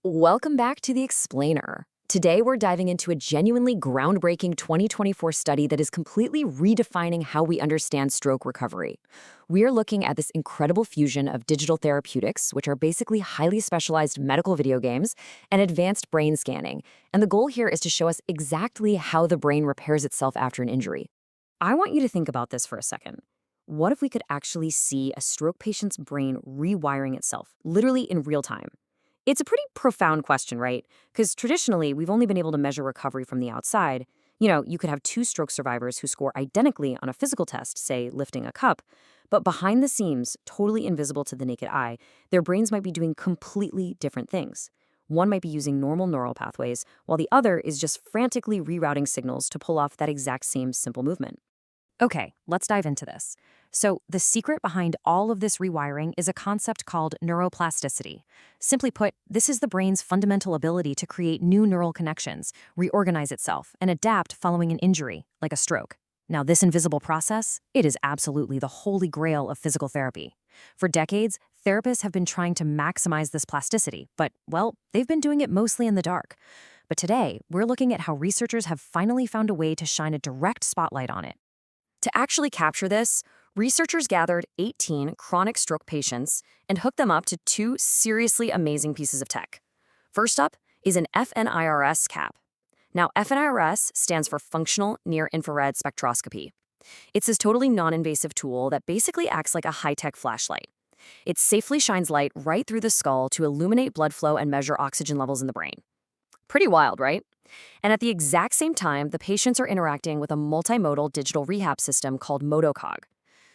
Welcome back to The Explainer. Today, we're diving into a genuinely groundbreaking 2024 study that is completely redefining how we understand stroke recovery. We're looking at this incredible fusion of digital therapeutics, which are basically highly specialized medical video games, and advanced brain scanning. And the goal here is to show us exactly how the brain repairs itself after an injury. I want you to think about this for a second. What if we could actually see a stroke patient's brain rewiring itself, literally in real time? It's a pretty profound question, right? Because traditionally, we've only been able to measure recovery from the outside. You could have two stroke survivors who score identically on a physical test, say lifting a cup, but behind the scenes, totally invisible to the naked eye, their brains might be doing completely different things. One might be using normal neural pathways, while the other is just frantically rerouting signals to pull off that exact same simple movement. Okay, let's dive into this. So, the secret behind all of this rewiring is a concept called neuroplasticity. Simply put, this is the brain's fundamental ability to create new neural connections, reorganize itself, and adapt following an injury, like a stroke. Now, this invisible process, it is absolutely the holy grail of physical therapy. For decades, therapists have been trying to maximize this plasticity, but, well, they've been doing it mostly in the dark. But today, we're looking at how researchers have finally found a way to shine a direct spotlight on it. To actually capture this, researchers gathered 18 chronic stroke patients and hooked them up to two seriously amazing pieces of tech. First up is an fNIRS cap. Now, fNIRS stands for Functional Near-Infrared Spectroscopy. It's this totally non-invasive tool that basically acts like a high-tech flashlight. It safely shines light right through the skull to illuminate blood flow and measure oxygen levels in the brain. Pretty wild, right? And at the exact same time, the patients are interacting with a multimodal digital rehab system called MotoCog.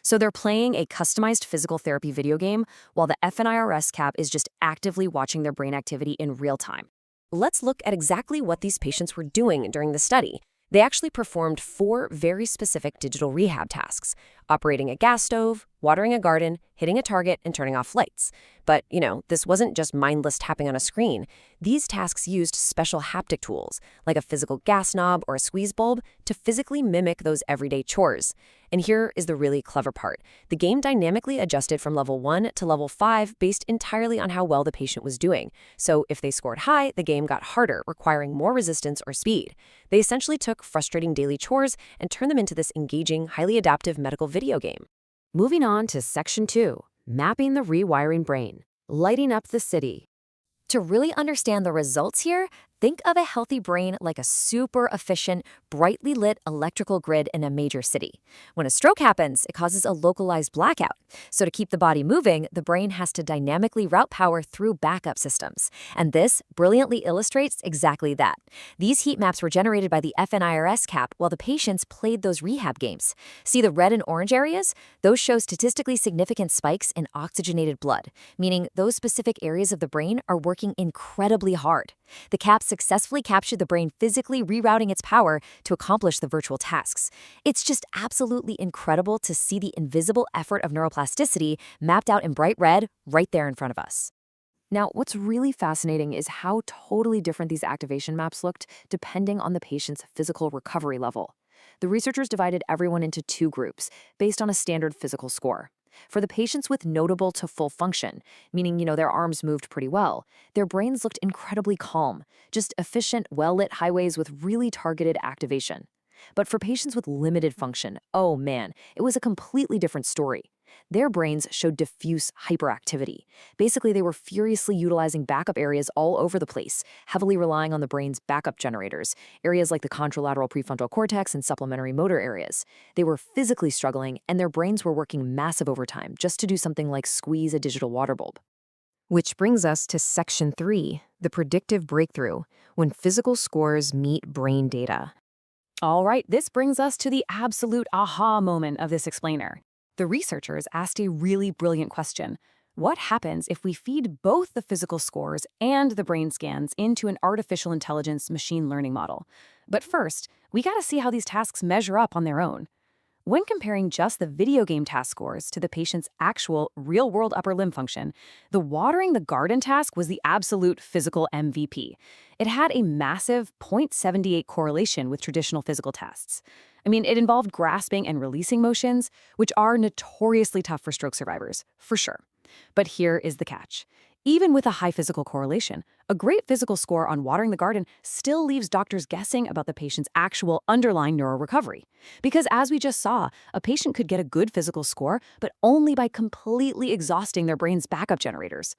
So they're playing a customized physical therapy video game while the fNIRS cap is just actively watching their brain activity in real time. Let's look at exactly what these patients were doing during the study. They actually performed 4 very specific digital rehab tasks: operating a gas stove, watering a garden, hitting a target, and turning off lights. But, this wasn't just mindless tapping on a screen. These tasks used special haptic tools, like a physical gas knob or a squeeze bulb, to physically mimic those everyday chores. And here is the really clever part. The game dynamically adjusted from level 1 to level 5 based entirely on how well the patient was doing. So if they scored high, the game got harder, requiring more resistance or speed. They essentially took frustrating daily chores and turned them into this engaging, highly adaptive medical video game. Moving on to Section 2, Mapping the Rewiring Brain, Lighting Up the City. To really understand the results here, think of a healthy brain like a super efficient, brightly lit electrical grid in a major city. When a stroke happens, it causes a localized blackout. So to keep the body moving, the brain has to dynamically route power through backup systems. And this brilliantly illustrates exactly that. These heat maps were generated by the fNIRS cap while the patients played those rehab games. See the red and orange areas? Those show statistically significant spikes in oxygenated blood, meaning those specific areas of the brain are working incredibly hard. The cap successfully captured the brain physically rerouting its power to accomplish the virtual tasks. It's just absolutely incredible to see the invisible effort of neuroplasticity mapped out in bright red right there in front of us. Now, what's really fascinating is how totally different these activation maps looked depending on the patient's physical recovery level. The researchers divided everyone into 2 groups based on a standard physical score. For the patients with notable to full function, meaning, their arms moved pretty well, their brains looked incredibly calm, just efficient, well-lit highways with really targeted activation. But for patients with limited function, oh man, it was a completely different story. Their brains showed diffuse hyperactivity. Basically, they were furiously utilizing backup areas all over the place, heavily relying on the brain's backup generators, areas like the contralateral prefrontal cortex and supplementary motor areas. They were physically struggling, and their brains were working massive overtime just to do something like squeeze a digital water bulb. Which brings us to Section 3, the predictive breakthrough, when physical scores meet brain data. All right, this brings us to the absolute aha moment of this explainer. The researchers asked a really brilliant question. What happens if we feed both the physical scores and the brain scans into an artificial intelligence machine learning model? But first, we gotta see how these tasks measure up on their own. When comparing just the video game task scores to the patient's actual real-world upper limb function, the watering the garden task was the absolute physical MVP. It had a massive 0.78 correlation with traditional physical tests. It involved grasping and releasing motions, which are notoriously tough for stroke survivors, for sure. But here is the catch. Even with a high physical correlation, a great physical score on watering the garden still leaves doctors guessing about the patient's actual underlying neurorecovery. Because as we just saw, a patient could get a good physical score, but only by completely exhausting their brain's backup generators.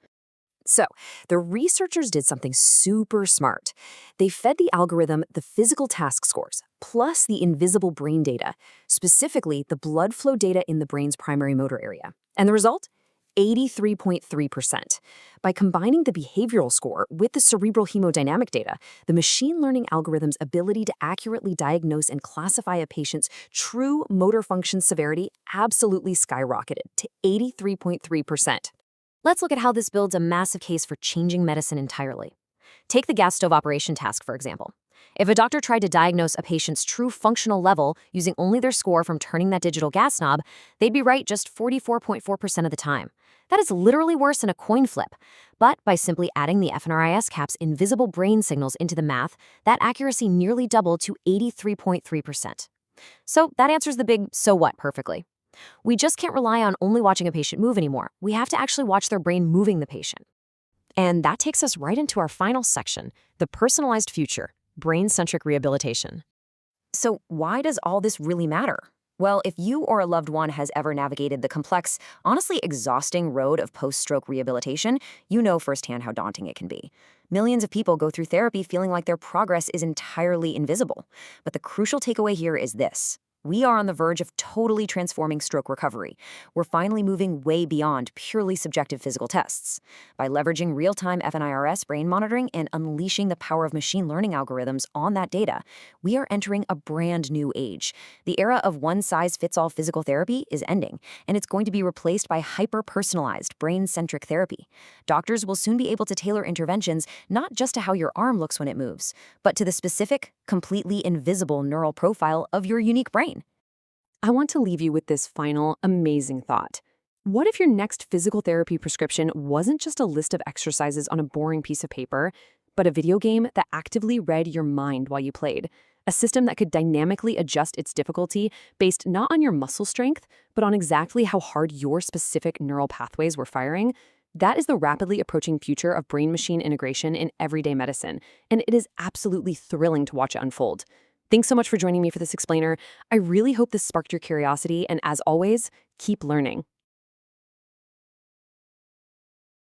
So, the researchers did something super smart. They fed the algorithm the physical task scores, plus the invisible brain data, specifically the blood flow data in the brain's primary motor area. And the result? 83.3%. By combining the behavioral score with the cerebral hemodynamic data, the machine learning algorithm's ability to accurately diagnose and classify a patient's true motor function severity absolutely skyrocketed to 83.3%. Let's look at how this builds a massive case for changing medicine entirely. Take the gas stove operation task, for example. If a doctor tried to diagnose a patient's true functional level using only their score from turning that digital gas knob, they'd be right just 44.4% of the time. That is literally worse than a coin flip. But by simply adding the fNIRS cap's invisible brain signals into the math, that accuracy nearly doubled to 83.3%. So that answers the big so what perfectly. We just can't rely on only watching a patient move anymore. We have to actually watch their brain moving the patient. And that takes us right into our final section, the personalized future, brain-centric rehabilitation. So why does all this really matter? Well, if you or a loved one has ever navigated the complex, honestly exhausting road of post-stroke rehabilitation, you know firsthand how daunting it can be. Millions of people go through therapy feeling like their progress is entirely invisible. But the crucial takeaway here is this. We are on the verge of totally transforming stroke recovery. We're finally moving way beyond purely subjective physical tests. By leveraging real-time fNIRS brain monitoring and unleashing the power of machine learning algorithms on that data, we are entering a brand new age. The era of one-size-fits-all physical therapy is ending, and it's going to be replaced by hyper-personalized, brain-centric therapy. Doctors will soon be able to tailor interventions not just to how your arm looks when it moves, but to the specific, completely invisible neural profile of your unique brain. I want to leave you with this final, amazing thought. What if your next physical therapy prescription wasn't just a list of exercises on a boring piece of paper, but a video game that actively read your mind while you played? A system that could dynamically adjust its difficulty based not on your muscle strength, but on exactly how hard your specific neural pathways were firing? That is the rapidly approaching future of brain-machine integration in everyday medicine, and it is absolutely thrilling to watch it unfold. Thanks so much for joining me for this explainer. I really hope this sparked your curiosity, and as always, keep learning.